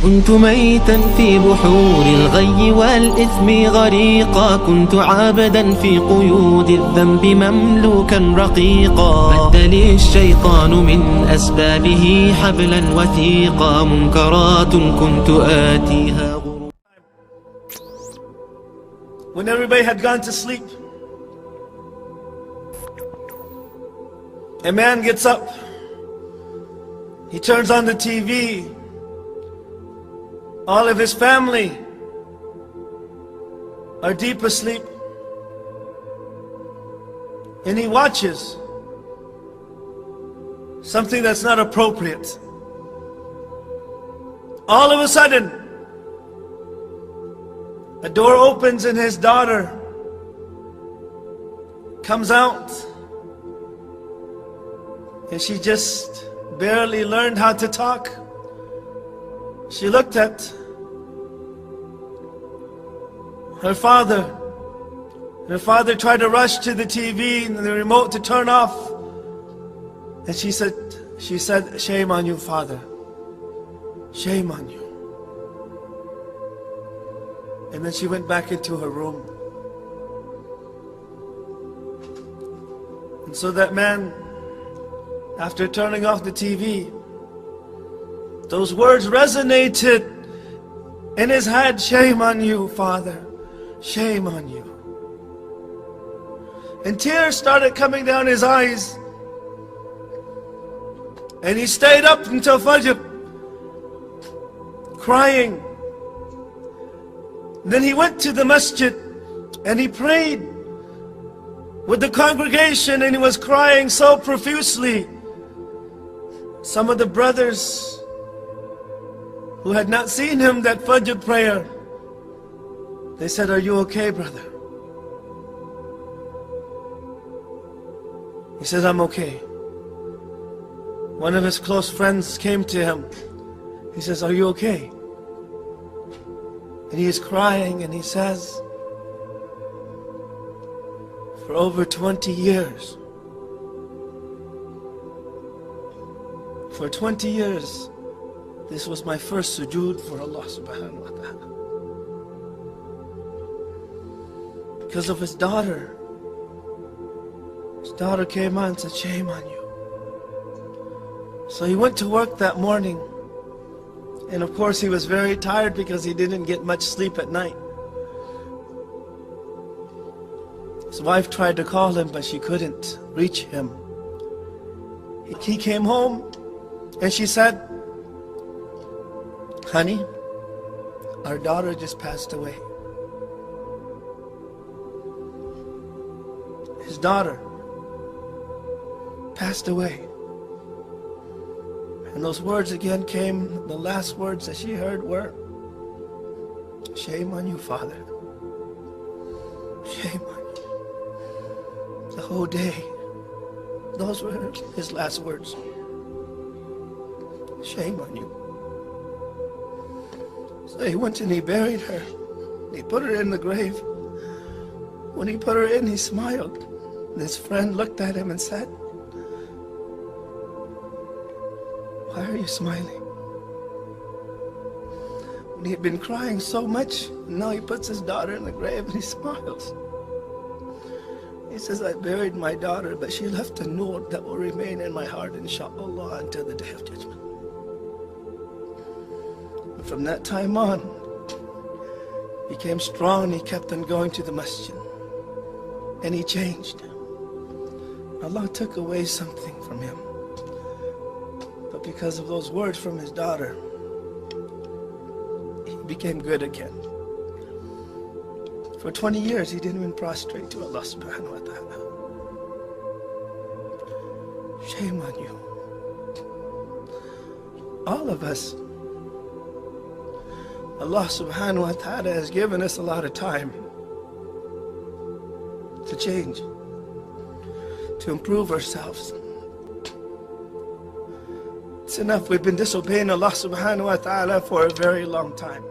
كنت ميتا في بحور الغي والإثم غريقا، كنت عابدا في قيود الذنب مملوكا رقيقا، مد لي الشيطان من أسبابه حبلا وثيقا، منكرات كنت آتيها غروبا. When everybody had gone to sleep, a man gets up, he turns on the TV. All of his family are deep asleep, and he watches something that's not appropriate. All of a sudden, a door opens and his daughter comes out, and she just barely learned how to talk. She looked at her father. Her father tried to rush to the TV and the remote to turn off. And she said, "Shame on you, Father. Shame on you." And then she went back into her room. And so that man, after turning off the TV, those words resonated in his head. Shame on you, Father. Shame on you. And tears started coming down his eyes. And he stayed up until Fajr, crying. Then he went to the masjid and he prayed with the congregation, and he was crying so profusely. Some of the brothers who had not seen him that Fajr prayer, they said, "Are you okay, brother?" He said, "I'm okay." One of his close friends came to him. He says, "Are you okay?" And he is crying, and he says, "For over 20 years, for 20 years, this was my first sujood for Allah subhanahu wa ta'ala. Because of his daughter. His daughter came on and said, "Shame on you." So he went to work that morning. And of course he was very tired because he didn't get much sleep at night. His wife tried to call him, but she couldn't reach him. He came home and she said, "Honey, our daughter just passed away." His daughter passed away. And those words again came, the last words that she heard were, "Shame on you, Father. Shame on you." The whole day, those were his last words. Shame on you. So he went and he buried her. He put her in the grave. When he put her in, he smiled. And his friend looked at him and said, "Why are you smiling?" When he had been crying so much, and now he puts his daughter in the grave and he smiles. He says, "I buried my daughter, but she left a note that will remain in my heart, inshallah, until the day of judgment." And from that time on, he became strong. He kept on going to the masjid. And he changed. Allah took away something from him. But because of those words from his daughter, he became good again. For 20 years, he didn't even prostrate to Allah subhanahu wa ta'ala. Shame on you. All of us, Allah subhanahu wa ta'ala has given us a lot of time to change, to improve ourselves. It's enough. We've been disobeying Allah subhanahu wa ta'ala for a very long time.